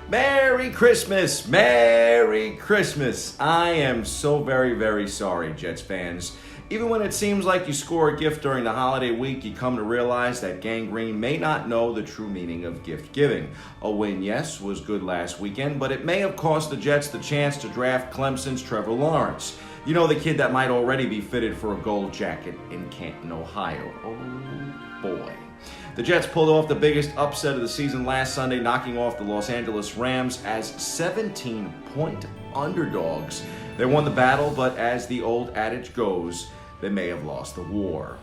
Merry Christmas! Merry Christmas! I am so very, very sorry, Jets fans. Even when it seems like you score a gift during the holiday week, you come to realize that Gang Green may not know the true meaning of gift giving. A win, yes, was good last weekend, but it may have cost the Jets the chance to draft Clemson's Trevor Lawrence. You know, the kid that might already be fitted for a gold jacket in Canton, Ohio. Oh boy. The Jets pulled off the biggest upset of the season last Sunday, knocking off the Los Angeles Rams as 17-point underdogs. They won the battle, but as the old adage goes, they may have lost the war.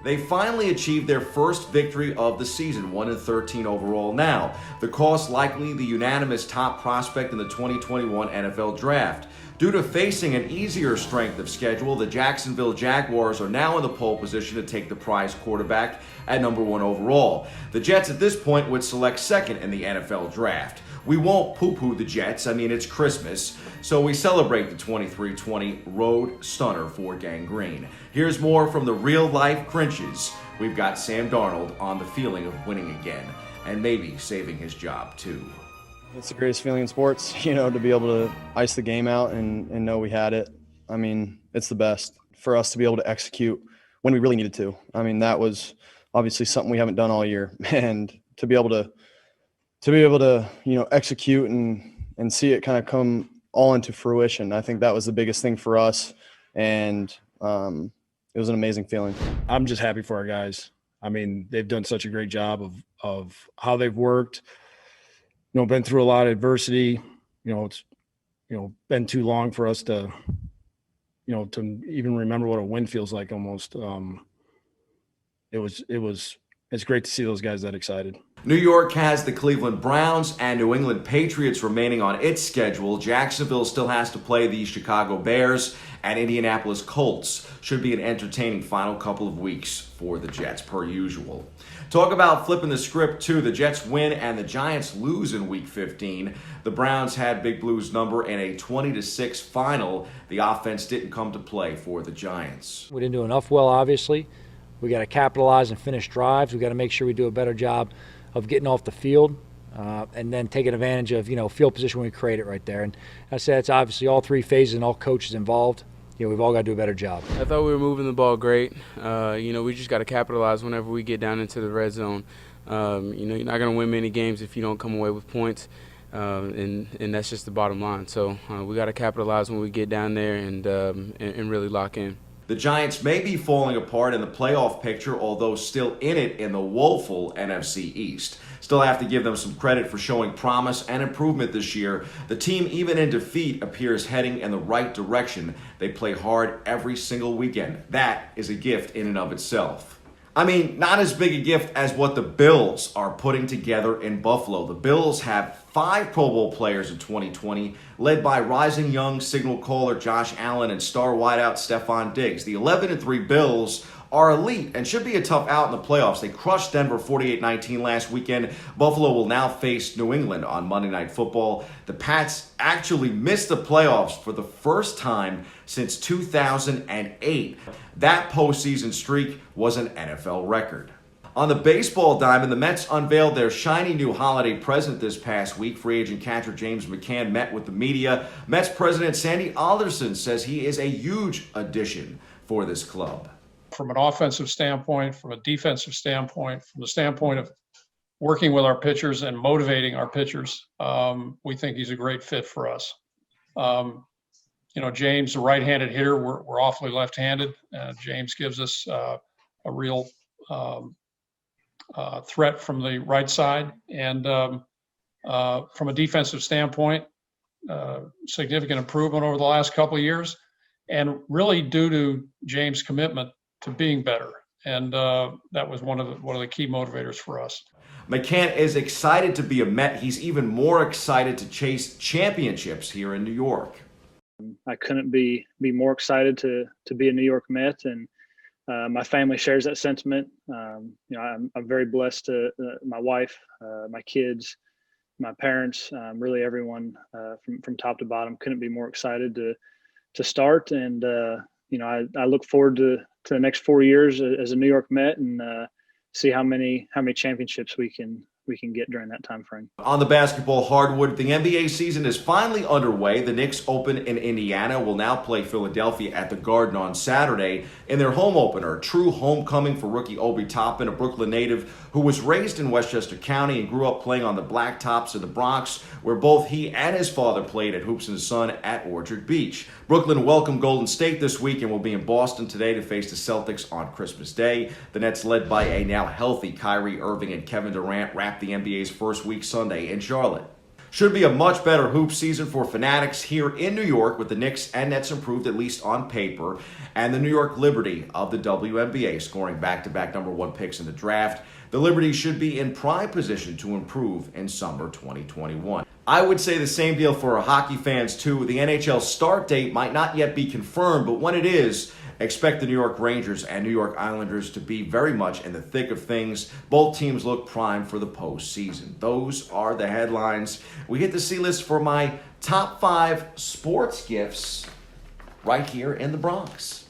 They finally achieved their first victory of the season, 1-13 overall now. The cost likely the unanimous top prospect in the 2021 NFL Draft. Due to facing an easier strength of schedule, the Jacksonville Jaguars are now in the pole position to take the prize quarterback at number 1 overall. The Jets at this point would select second in the NFL Draft. We won't poo-poo the Jets, I mean it's Christmas, so we celebrate the 23-20 road stunner for Gang Green. Here's more from the real-life Crinches. We've got Sam Darnold on the feeling of winning again, and maybe saving his job too. It's the greatest feeling in sports, to be able to ice the game out and know we had it. I mean, it's the best for us to be able to execute when we really needed to. I mean, that was obviously something we haven't done all year, and to be able to execute and see it kind of come all into fruition. I think that was the biggest thing for us, and it was an amazing feeling. I'm just happy for our guys. I mean, they've done such a great job of how they've worked. Been through a lot of adversity. It's been too long for us to even remember what a win feels like almost. It's great to see those guys that excited. New York has the Cleveland Browns and New England Patriots remaining on its schedule. Jacksonville still has to play the Chicago Bears, and Indianapolis Colts. Should be an entertaining final couple of weeks for the Jets, per usual. Talk about flipping the script, too. The Jets win and the Giants lose in Week 15. The Browns had Big Blue's number in a 20-6 final. The offense didn't come to play for the Giants. We didn't do enough well, obviously. We got to capitalize and finish drives. We got to make sure we do a better job of getting off the field and then taking advantage of, field position when we create it right there. And I said it's obviously all three phases and all coaches involved. We've all got to do a better job. I thought we were moving the ball great. We just got to capitalize whenever we get down into the red zone. You're not going to win many games if you don't come away with points, and that's just the bottom line. So we got to capitalize when we get down there and really lock in. The Giants may be falling apart in the playoff picture, although still in it in the woeful NFC East. Still have to give them some credit for showing promise and improvement this year. The team, even in defeat, appears heading in the right direction. They play hard every single weekend. That is a gift in and of itself. I mean, not as big a gift as what the Bills are putting together in Buffalo. The Bills have 5 Pro Bowl players in 2020, led by rising young signal caller Josh Allen and star wideout Stephon Diggs. The 11-3 Bills are elite and should be a tough out in the playoffs. They crushed Denver 48-19 last weekend. Buffalo will now face New England on Monday Night Football. The Pats actually missed the playoffs for the first time since 2008. That postseason streak was an NFL record. On the baseball diamond, the Mets unveiled their shiny new holiday present this past week. Free agent catcher James McCann met with the media. Mets president Sandy Alderson says he is a huge addition for this club. From an offensive standpoint, from a defensive standpoint, from the standpoint of working with our pitchers and motivating our pitchers, we think he's a great fit for us. James, a right-handed hitter, we're awfully left-handed. James gives us a real threat from the right side. And from a defensive standpoint, significant improvement over the last couple of years, and really due to James' commitment to being better. And that was one of the key motivators for us. McCann is excited to be a Met. He's even more excited to chase championships here in New York. I couldn't be more excited to be a New York Met, and my family shares that sentiment. I'm very blessed to my wife, my kids, my parents, really everyone from top to bottom. Couldn't be more excited to start, and I look forward to the next 4 years as a New York Met, and see how many championships we can we can get during that time frame. On the basketball hardwood, the NBA season is finally underway. The Knicks Open in Indiana will now play Philadelphia at the Garden on Saturday in their home opener. True homecoming for rookie Obi Toppin, a Brooklyn native who was raised in Westchester County and grew up playing on the blacktops of the Bronx, where both he and his father played at Hoops and Sun at Orchard Beach. Brooklyn welcomed Golden State this week and will be in Boston today to face the Celtics on Christmas Day. The Nets, led by a now healthy Kyrie Irving and Kevin Durant, wrap the NBA's first week Sunday in Charlotte. Should be a much better hoop season for Fanatics here in New York, with the Knicks and Nets improved, at least on paper, and the New York Liberty of the WNBA scoring back-to-back number 1 picks in the draft. The Liberty should be in prime position to improve in summer 2021. I would say the same deal for our hockey fans too. The NHL start date might not yet be confirmed, but when it is, expect the New York Rangers and New York Islanders to be very much in the thick of things. Both teams look primed for the postseason. Those are the headlines. We hit the C-list for my top 5 sports gifts right here in the Bronx.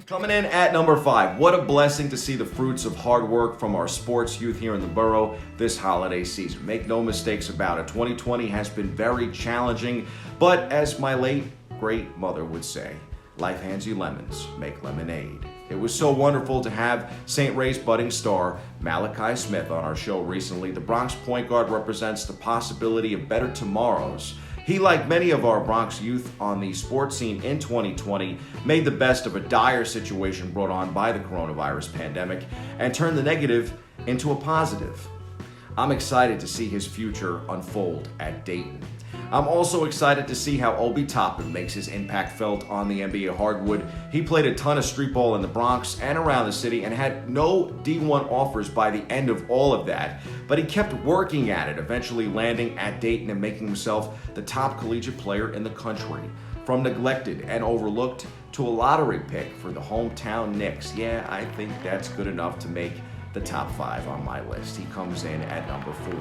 Coming in at number 5, what a blessing to see the fruits of hard work from our sports youth here in the borough this holiday season. Make no mistakes about it, 2020 has been very challenging, but as my late great mother would say, life hands you lemons, make lemonade. It was so wonderful to have St. Ray's budding star Malachi Smith on our show recently. The Bronx point guard represents the possibility of better tomorrows. He, like many of our Bronx youth on the sports scene in 2020, made the best of a dire situation brought on by the coronavirus pandemic and turned the negative into a positive. I'm excited to see his future unfold at Dayton. I'm also excited to see how Obi Toppin makes his impact felt on the NBA hardwood. He played a ton of street ball in the Bronx and around the city and had no D1 offers by the end of all of that, but he kept working at it, eventually landing at Dayton and making himself the top collegiate player in the country. From neglected and overlooked to a lottery pick for the hometown Knicks. Yeah, I think that's good enough to make the top 5 on my list. He comes in at number 4.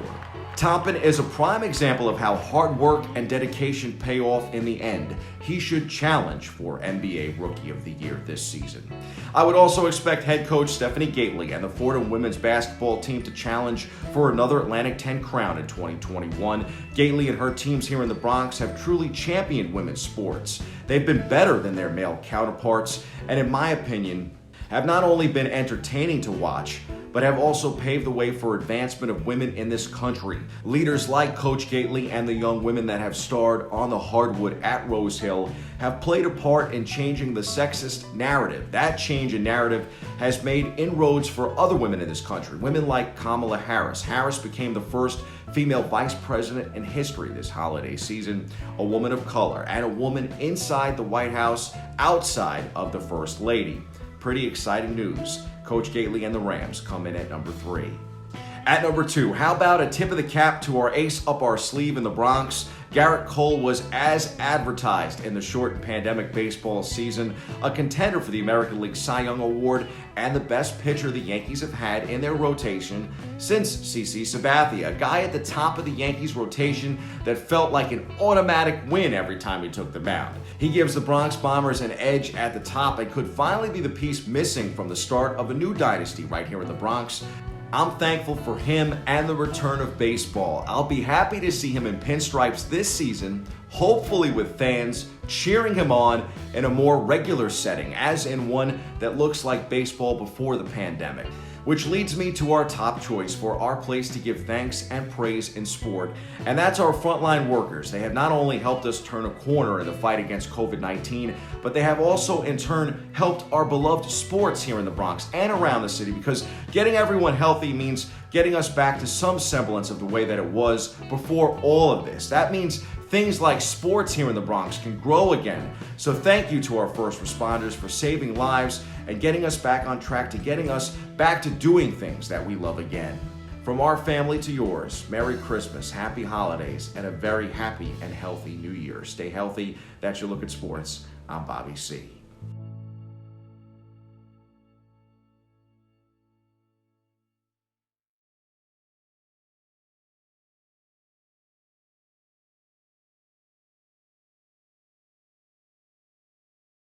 Toppin is a prime example of how hard work and dedication pay off in the end. He should challenge for NBA Rookie of the Year this season. I would also expect head coach Stephanie Gately and the Fordham women's basketball team to challenge for another Atlantic 10 crown in 2021. Gately and her teams here in the Bronx have truly championed women's sports. They've been better than their male counterparts, and in my opinion, have not only been entertaining to watch, but have also paved the way for advancement of women in this country. Leaders like Coach Gately and the young women that have starred on the hardwood at Rose Hill have played a part in changing the sexist narrative. That change in narrative has made inroads for other women in this country. Women like Kamala Harris. Harris became the first female vice president in history this holiday season, a woman of color, and a woman inside the White House, outside of the First Lady. Pretty exciting news. Coach Gately and the Rams come in at number 3. At number 2, how about a tip of the cap to our ace up our sleeve in the Bronx? Garrett Cole was as advertised in the short pandemic baseball season, a contender for the American League Cy Young Award and the best pitcher the Yankees have had in their rotation since CC Sabathia, a guy at the top of the Yankees rotation that felt like an automatic win every time he took the mound. He gives the Bronx Bombers an edge at the top and could finally be the piece missing from the start of a new dynasty right here in the Bronx. I'm thankful for him and the return of baseball. I'll be happy to see him in pinstripes this season, hopefully with fans cheering him on in a more regular setting, as in one that looks like baseball before the pandemic. Which leads me to our top choice for our place to give thanks and praise in sport, and that's our frontline workers. They have not only helped us turn a corner in the fight against COVID-19, but they have also in turn helped our beloved sports here in the Bronx and around the city, because getting everyone healthy means getting us back to some semblance of the way that it was before all of this. That means things like sports here in the Bronx can grow again. So thank you to our first responders for saving lives and getting us back on track, to getting us back to doing things that we love again. From our family to yours, Merry Christmas, Happy Holidays, and a very happy and healthy New Year. Stay healthy. That's your look at sports. I'm Bobby C.